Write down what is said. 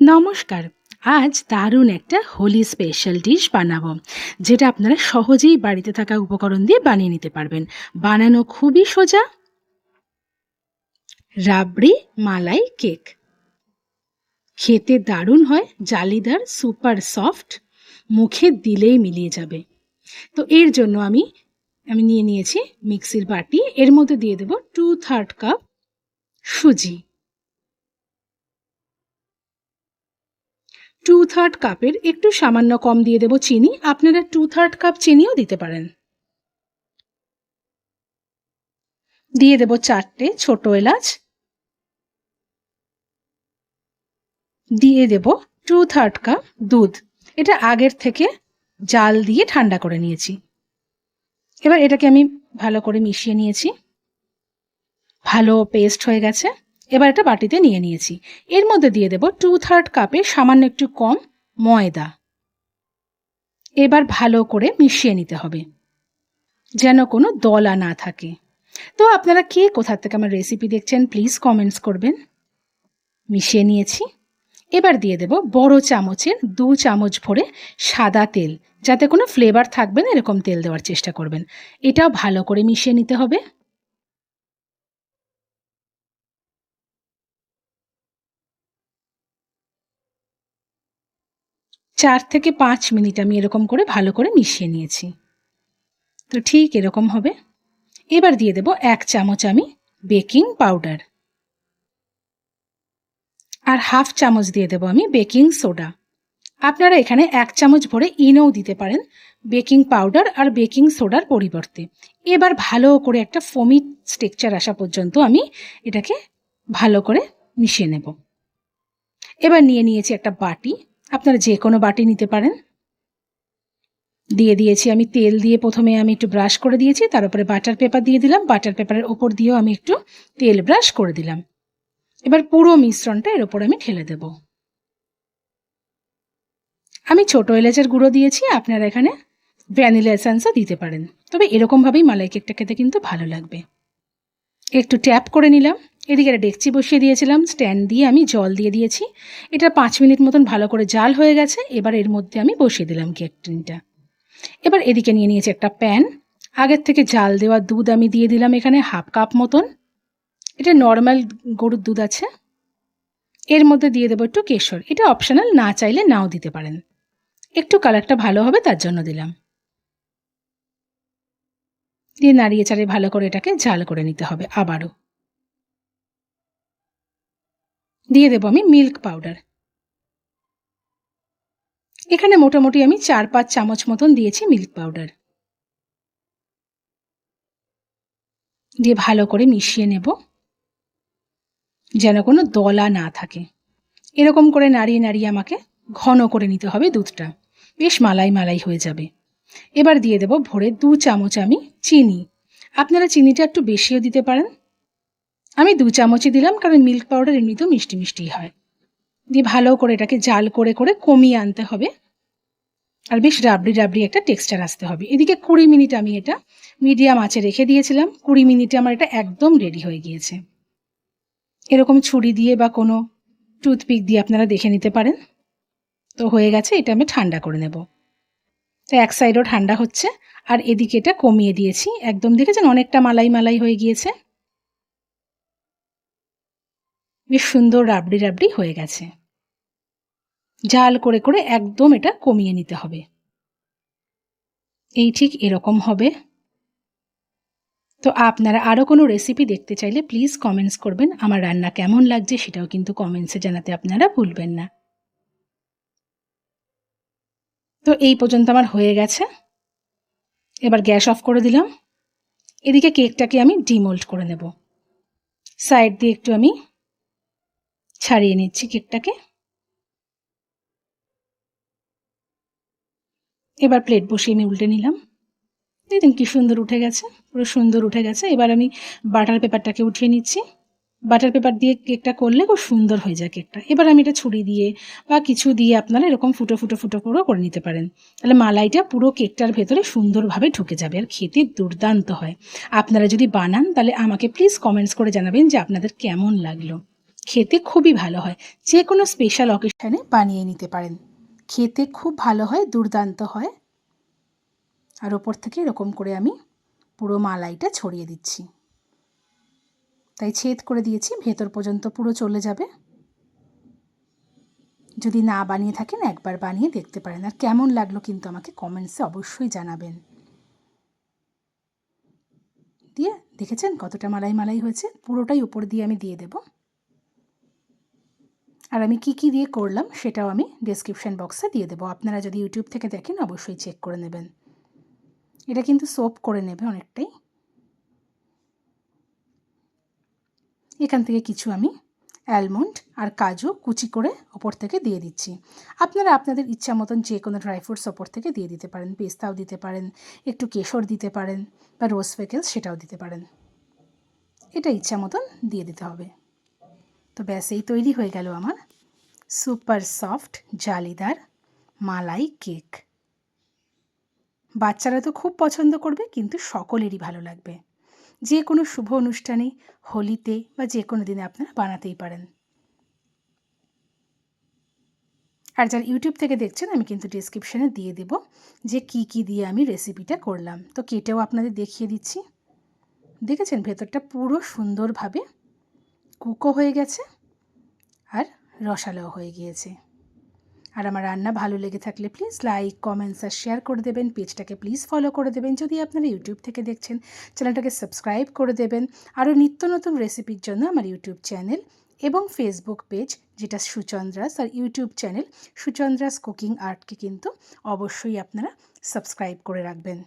নমস্কার। আজ দারুণ একটা হোলি স্পেশাল ডিশ বানাবো, যেটা আপনারা সহজেই বাড়িতে থাকা উপকরণ দিয়ে বানিয়ে নিতে পারবেন। বানানো খুবই সোজা। রাবড়ি মালাই কেক খেতে দারুণ হয়, জালিদার, সুপার সফট, মুখে দিলেই মিলিয়ে যাবে। তো এর জন্য আমি আমি নিয়ে নিয়েছি মিক্সির বাটি। এর মধ্যে দিয়ে দেব 2/3 কাপ সুজি। 2/3 কাপের একটু সামান্য কম দিয়ে দেব চিনি। আপনারা 2/3 কাপ চিনিও দিতে পারেন। দিয়ে দেব 4টে ছোট এলাচ। দিয়ে দেব 2/3 কাপ দুধ। এটা আগের থেকে জাল দিয়ে ঠান্ডা করে নিয়েছি। এবার এটাকে আমি ভালো করে মিশিয়ে নিয়েছি, ভালো পেস্ট হয়ে গেছে। এবার এটা বাটিতে নিয়ে নিয়েছি। এর মধ্যে দিয়ে দেব 2/3 কাপের সামান্য একটু কম ময়দা। এবার ভালো করে মিশিয়ে নিতে হবে, যেন কোনো দলা না থাকে। তো আপনারা কে কোথা থেকে আমার রেসিপি দেখছেন প্লিজ কমেন্টস করবেন। মিশিয়ে নিয়েছি। এবার দিয়ে দেব বড় চামচের 2 চামচ ভরে সাদা তেল, যাতে কোনো ফ্লেভার থাকবে না এরকম তেল দেওয়ার চেষ্টা করবেন। এটাও ভালো করে মিশিয়ে নিতে হবে। 4 থেকে 5 মিনিট আমি এরকম করে ভালো করে মিশিয়ে নিয়েছি। তো ঠিক এরকম হবে। এবার দিয়ে দেব 1 চামচ আমি বেকিং পাউডার, আর হাফ চামচ দিয়ে দেব আমি বেকিং সোডা। আপনারা এখানে 1 চামচ ভরে ইনোও দিতে পারেন, বেকিং পাউডার আর বেকিং সোডার পরিবর্তে। এবার ভালো করে একটা ফোমি টেক্সচার আসা পর্যন্ত আমি এটাকে ভালো করে মিশিয়ে নেব। এবার নিয়ে নিয়েছি একটা বাটি। আপনারা যে কোনো বাটি নিতে পারেন। দিয়ে দিয়েছি আমি তেল দিয়ে, প্রথমে আমি একটু ব্রাশ করে দিয়েছি, তার উপরে বাটার পেপার দিয়ে দিলাম। বাটার পেপারের ওপর দিয়েও আমি একটু তেল ব্রাশ করে দিলাম। এবার পুরো মিশ্রণটা এর ওপর আমি ঢেলে দেব। আমি ছোট এলাচের গুঁড়ো দিয়েছি, আপনারা এখানে ভ্যানিলা এসেন্সও দিতে পারেন। তবে এরকমভাবেই মালাই কেকটা খেতে কিন্তু ভালো লাগবে। একটু ট্যাপ করে নিলাম। এদিকে একটা ডেকচি বসিয়ে দিয়েছিলাম, স্ট্যান্ড দিয়ে আমি জল দিয়ে দিয়েছি। এটা 5 মিনিট মতন ভালো করে জাল হয়ে গেছে। এবার এর মধ্যে আমি বসিয়ে দিলাম কেক টিনটা। এবার এদিকে নিয়ে নিয়েছি একটা প্যান। আগের থেকে জাল দেওয়া দুধ আমি দিয়ে দিলাম এখানে হাফ কাপ মতন। এটা নর্মাল গরুর দুধ আছে। এর মধ্যে দিয়ে দেবো একটু কেশর। এটা অপশনাল, না চাইলে নাও দিতে পারেন। একটু কালারটা ভালো হবে তার জন্য দিলাম। দিয়ে নাড়িয়ে চাড়িয়ে ভালো করে এটাকে জাল করে নিতে হবে। আবারও দিয়ে দেবো আমি মিল্ক পাউডার। এখানে মোটামুটি আমি 4-5 চামচ মতন দিয়েছি মিল্ক পাউডার। দিয়ে ভালো করে মিশিয়ে নেব, যেন কোনো দলা না থাকে। এরকম করে নাড়িয়ে নাড়িয়ে আমাকে ঘন করে নিতে হবে দুধটা, বেশ মালাই মালাই হয়ে যাবে। এবার দিয়ে দেব ভরে 2 চামচ আমি চিনি। আপনারা চিনিটা একটু বেশিও দিতে পারেন। আমি 2 চামচই দিলাম, কারণ মিল্ক পাউডার এমনিতেও মিষ্টি মিষ্টি হয়। দিয়ে ভালো করে এটাকে জাল করে করে কমিয়ে আনতে হবে, আর বেশ রাবড়ি রাবড়ি একটা টেক্সচার আসতে হবে। এদিকে 20 মিনিট আমি এটা মিডিয়াম আঁচে রেখে দিয়েছিলাম। 20 মিনিটে আমার এটা একদম রেডি হয়ে গিয়েছে। এরকম ছুরি দিয়ে বা কোনো টুথপিক দিয়ে আপনারা দেখে নিতে পারেন। তো হয়ে গেছে, এটা আমি ঠান্ডা করে নেব। তো এক সাইডও ঠান্ডা হচ্ছে, আর এদিকে এটা কমিয়ে দিয়েছি একদম। দেখেছেন অনেকটা মালাই মালাই হয়ে গিয়েছে, বেশ সুন্দর রাবড়ি রাবড়ি হয়ে গেছে। জাল করে করে একদম এটা কমিয়ে নিতে হবে। এই ঠিক এরকম হবে। তো আপনারা আরও কোনো রেসিপি দেখতে চাইলে প্লিজ কমেন্টস করবেন। আমার রান্না কেমন লাগছে সেটাও কিন্তু কমেন্টসে জানাতে আপনারা ভুলবেন না। তো এই পর্যন্ত আমার হয়ে গেছে। এবার গ্যাস অফ করে দিলাম। এদিকে কেকটাকে আমি ডিমোল্ড করে নেব। সাইড দিয়ে একটু আমি ছাড়িয়ে নিচ্ছি কেকটাকে। এবার প্লেট বসিয়ে আমি উল্টে নিলাম। দেখুন কি সুন্দর উঠে গেছে, পুরো সুন্দর উঠে গেছে। এবার আমি বাটার পেপারটাকে উঠিয়ে নিচ্ছি। বাটার পেপার দিয়ে কেকটা করলে খুব সুন্দর হয়ে যায় কেকটা। এবার আমি এটা ছুরি দিয়ে বা কিছু দিয়ে আপনারা এরকম ফুটো ফুটো ফুটো করে নিতে পারেন। তাহলে মালাইটা পুরো কেকটার ভেতরে সুন্দরভাবে ঢুকে যাবে, আর খেতে দুর্দান্ত হয়। আপনারা যদি বানান তাহলে আমাকে প্লিজ কমেন্টস করে জানাবেন যে আপনাদের কেমন লাগলো। খেতে খুবই ভালো হয়, যে কোনো স্পেশাল অকেশনে বানিয়ে নিতে পারেন। খেতে খুব ভালো হয়, দুর্দান্ত হয়। আর ওপর থেকে এরকম করে আমি পুরো মালাইটা ছড়িয়ে দিচ্ছি, তাই ছেদ করে দিয়েছি, ভেতর পর্যন্ত পুরো চলে যাবে। যদি না বানিয়ে থাকেন একবার বানিয়ে দেখতে পারেন। আর কেমন লাগলো কিন্তু আমাকে কমেন্টসে অবশ্যই জানাবেন। দিয়ে দেখেছেন কতটা মালাই মালাই হয়েছে, পুরোটাই উপর দিয়ে আমি দিয়ে দেব। আর আমি কি দিয়ে করলাম সেটাও আমি ডেসক্রিপশন বক্সে দিয়ে দেবো, আপনারা যদি ইউটিউব থেকে দেখেন অবশ্যই চেক করে নেবেন। এটা কিন্তু সোপ করে নেবে অনেকটাই। এখান থেকে কিছু আমি অ্যালমন্ড আর কাজু কুচি করে ওপর থেকে দিয়ে দিচ্ছি। আপনারা আপনাদের ইচ্ছা মতন যে কোনো ড্রাই ফ্রুটস ওপর থেকে দিয়ে দিতে পারেন, পেস্তাও দিতে পারেন, একটু কেশর দিতে পারেন, বা রোজ ফেকেলস সেটাও দিতে পারেন। এটা ইচ্ছা মতন দিয়ে দিতে হবে। তো ব্যাস, এই তৈরি হয়ে গেল আমার সুপার সফট জালিদার মালাই কেক। বাচ্চারা তো খুব পছন্দ করবে, কিন্তু সকলেরই ভালো লাগবে। যে কোনো শুভ অনুষ্ঠানে, হোলিতে বা যে কোনো দিনে আপনারা বানাতেই পারেন। আর যারা ইউটিউব থেকে দেখছেন আমি কিন্তু ডেসক্রিপশানে দিয়ে দেব যে কি দিয়ে আমি রেসিপিটা করলাম। তো কেটেও আপনাদের দেখিয়ে দিচ্ছি। দেখেছেন ভেতরটা পুরো সুন্দরভাবে কুকও হয়ে গেছে আর রসালোও হয়ে গিয়েছে। আর আমার রান্না ভালো লেগে থাকলে প্লিজ লাইক, কমেন্টস আর শেয়ার করে দেবেন। পেজটাকে প্লিজ ফলো করে দেবেন। যদি আপনারা ইউটিউব থেকে দেখছেন চ্যানেলটাকে সাবস্ক্রাইব করে দেবেন। আরও নিত্য নতুন রেসিপির জন্য আমার ইউটিউব চ্যানেল এবং ফেসবুক পেজ যেটা সুচন্দ্রাস, আর ইউটিউব চ্যানেল সুচন্দ্রাস কুকিং আর্টকে কিন্তু অবশ্যই আপনারা সাবস্ক্রাইব করে রাখবেন।